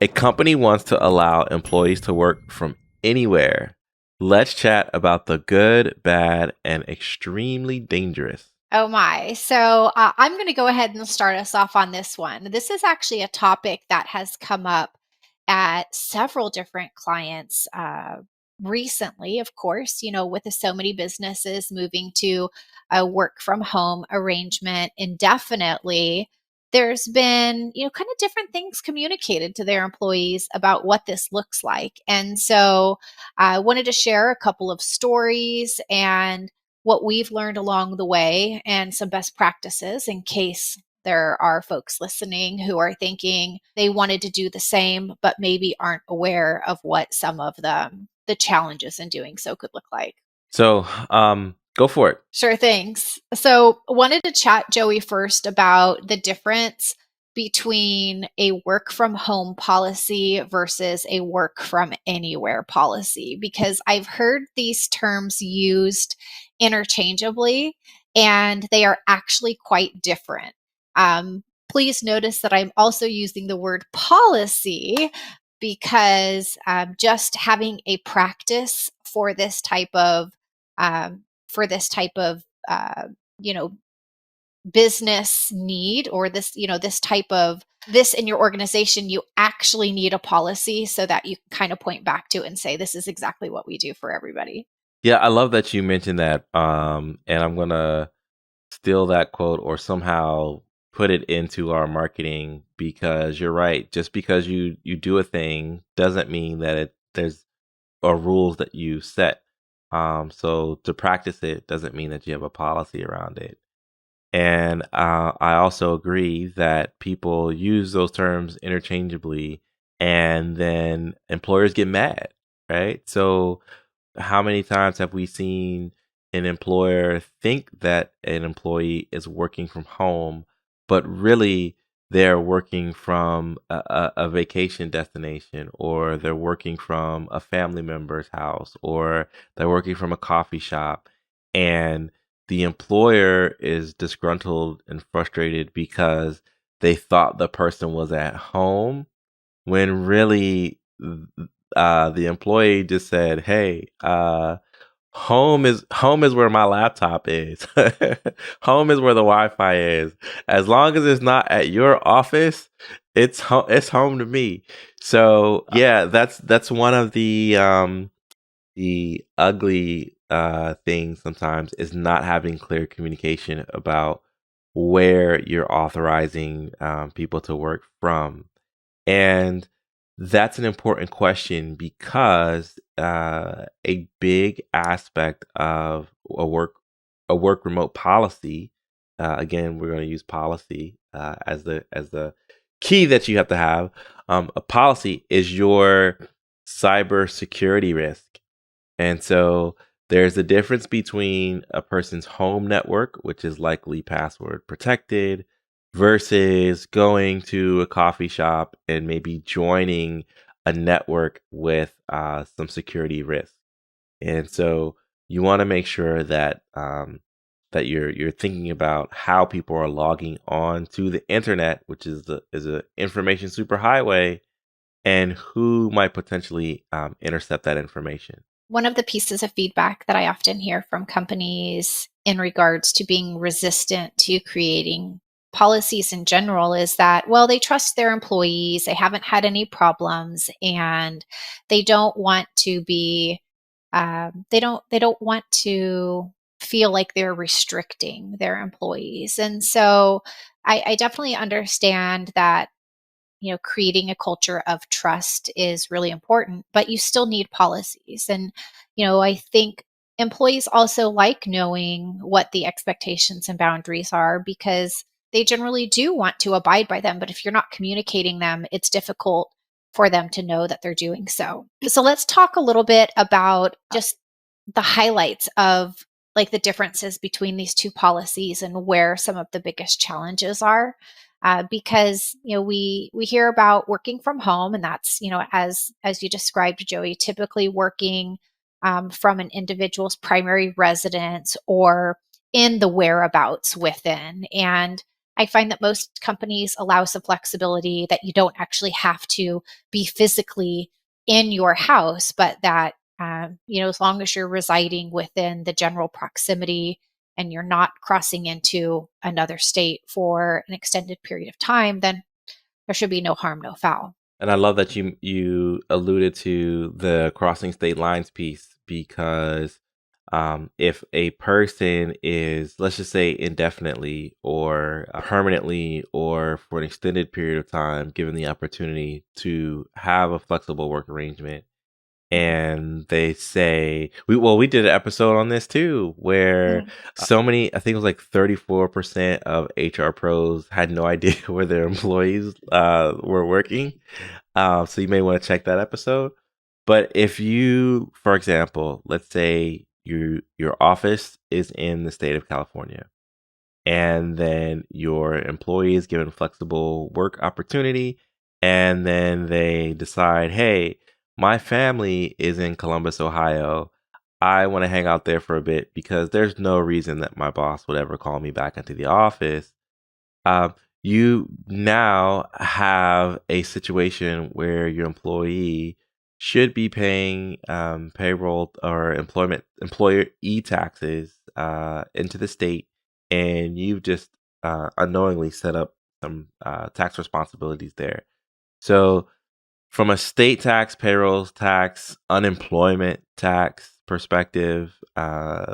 A company wants to allow employees to work from anywhere. Let's chat about the good, bad, and extremely dangerous. Oh my. I'm going to go ahead and start us off on this one. This is actually a topic that has come up at several different clients recently, of course, with so many businesses moving to a work from home arrangement indefinitely. There's been, kind of different things communicated to their employees about what this looks like. And so I wanted to share a couple of stories and what we've learned along the way and some best practices in case there are folks listening who are thinking they wanted to do the same, but maybe aren't aware of what some of the challenges in doing so could look like. Go for it. Sure things. So, wanted to chat, Joey, first about the difference between a work from home policy versus a work from anywhere policy, because I've heard these terms used interchangeably and they are actually quite different. Please notice that I'm also using the word policy because just having a practice um, for this type of uh, you know business need, or this type of this in your organization, you actually need a policy so that you can kind of point back to and say this is exactly what we do for everybody. Yeah, I love that you mentioned that. And I'm gonna steal that quote or somehow put it into our marketing because you're right. Just because you do a thing doesn't mean that there's rules that you set. So to practice it doesn't mean that you have a policy around it. And I also agree that people use those terms interchangeably, and then employers get mad, right? So how many times have we seen an employer think that an employee is working from home, but really they're working from a vacation destination, or they're working from a family member's house, or they're working from a coffee shop, and the employer is disgruntled and frustrated because they thought the person was at home when really the employee just said, "Hey, home is where my laptop is. Home is where the Wi-Fi is. As long as it's not at your office, it's home to me." So yeah, that's one of the ugly things sometimes is not having clear communication about where you're authorizing people to work from. And that's an important question because a big aspect of a work remote policy. Again, we're going to use policy as the key that you have to have. A policy is your cyber security risk, and so there's a difference between a person's home network, which is likely password protected, versus going to a coffee shop and maybe joining a network with some security risk. And so you want to make sure that that you're thinking about how people are logging on to the internet, which is a information superhighway, and who might potentially intercept that information. One of the pieces of feedback that I often hear from companies in regards to being resistant to creating policies in general is that, well, they trust their employees, they haven't had any problems, and they don't want to be, they don't want to feel like they're restricting their employees. And so I definitely understand that creating a culture of trust is really important, but you still need policies. And I think employees also like knowing what the expectations and boundaries are because they generally do want to abide by them, but if you're not communicating them, it's difficult for them to know that they're doing so. So let's talk a little bit about just the highlights of like the differences between these two policies and where some of the biggest challenges are. Because we hear about working from home, and that's as you described, Joey, typically working from an individual's primary residence or in the whereabouts within. And I find that most companies allow some flexibility that you don't actually have to be physically in your house, but that, as long as you're residing within the general proximity and you're not crossing into another state for an extended period of time, then there should be no harm, no foul. And I love that you alluded to the crossing state lines piece because if a person is, let's just say, indefinitely or permanently or for an extended period of time given the opportunity to have a flexible work arrangement, and they say we did an episode on this too where Mhm. so many, I think it was like 34% of HR pros had no idea where their employees were working. So you may want to check that episode. But if you, for example, let's say your office is in the state of California, and then your employee is given flexible work opportunity, and then they decide, hey, my family is in Columbus, Ohio. I want to hang out there for a bit because there's no reason that my boss would ever call me back into the office. um, you now have a situation where your employee should be paying payroll or employer taxes into the state, and you've just unknowingly set up some tax responsibilities there. So, from a state tax, payroll tax, unemployment tax perspective,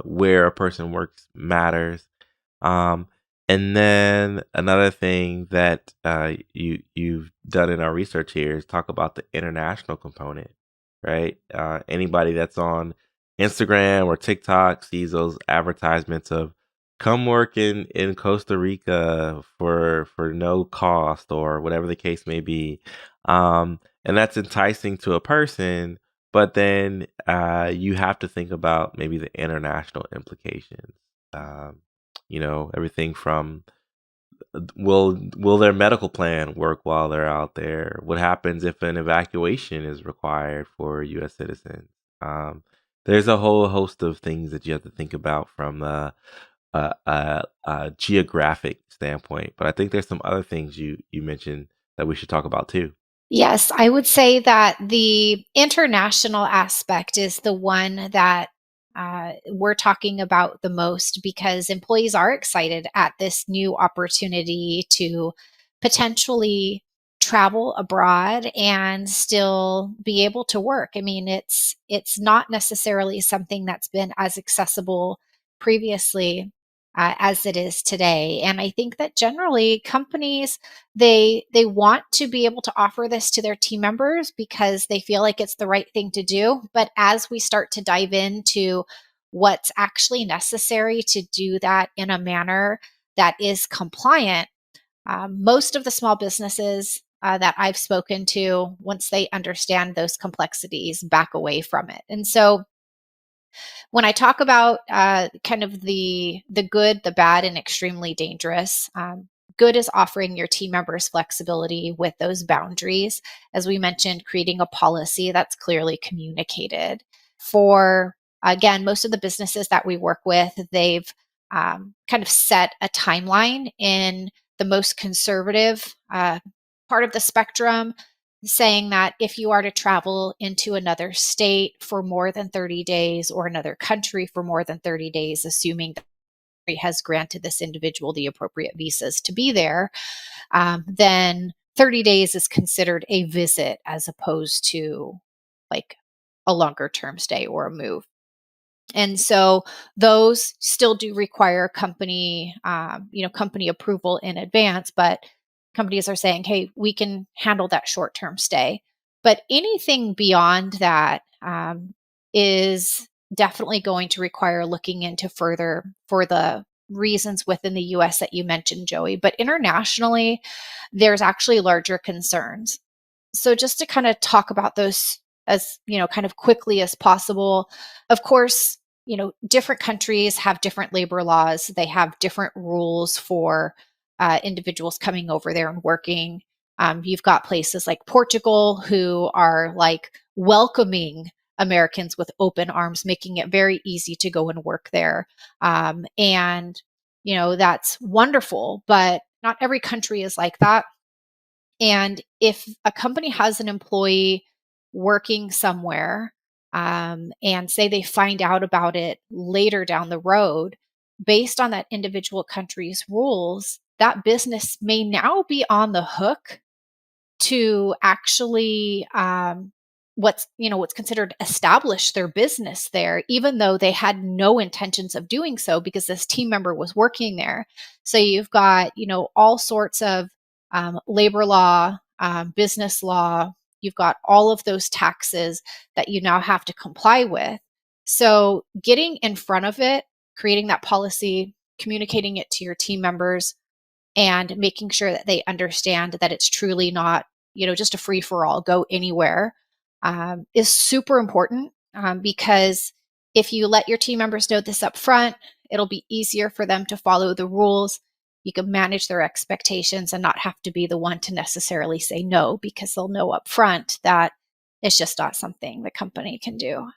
where a person works matters. um, and then another thing that you've done in our research here is talk about the international component, right? Anybody that's on Instagram or TikTok sees those advertisements of come work in Costa Rica for no cost or whatever the case may be. And that's enticing to a person, but then you have to think about maybe the international implications. Um, everything from will their medical plan work while they're out there? What happens if an evacuation is required for U.S. citizens? Um, there's a whole host of things that you have to think about from a geographic standpoint. But I think there's some other things you mentioned that we should talk about too. Yes, I would say that the international aspect is the one that we're talking about the most because employees are excited at this new opportunity to potentially travel abroad and still be able to work. I mean, it's not necessarily something that's been as accessible previously as it is today. And I think that generally companies they want to be able to offer this to their team members because they feel like it's the right thing to do, but as we start to dive into what's actually necessary to do that in a manner that is compliant, most of the small businesses that I've spoken to, once they understand those complexities, back away from it. And so when I talk about kind of the good, the bad, and extremely dangerous, good is offering your team members flexibility with those boundaries. As we mentioned, creating a policy that's clearly communicated. For again, most of the businesses that we work with, they've kind of set a timeline in the most conservative part of the spectrum, saying that if you are to travel into another state for more than 30 days or another country for more than 30 days, assuming that the country has granted this individual the appropriate visas to be there, then 30 days is considered a visit as opposed to like a longer term stay or a move. And so those still do require company approval in advance, but companies are saying, hey, we can handle that short term stay. But anything beyond that is definitely going to require looking into further for the reasons within the US that you mentioned, Joey. But internationally, there's actually larger concerns. So just to kind of talk about those as, kind of quickly as possible. Of course, different countries have different labor laws. They have different rules for individuals coming over there and working. You've got places like Portugal who are like welcoming Americans with open arms, making it very easy to go and work there. And that's wonderful. But Not every country is like that. And if a company has an employee working somewhere, and say they find out about it later down the road, based on that individual country's rules, that business may now be on the hook to actually what's considered establish their business there, even though they had no intentions of doing so because this team member was working there. So you've got all sorts of labor law, business law. You've got all of those taxes that you now have to comply with. So getting in front of it, creating that policy, communicating it to your team members, and making sure that they understand that it's truly not, just a free for all, go anywhere, is super important, because if you let your team members know this up front, it'll be easier for them to follow the rules. You can manage their expectations and not have to be the one to necessarily say no, because they'll know up front that it's just not something the company can do.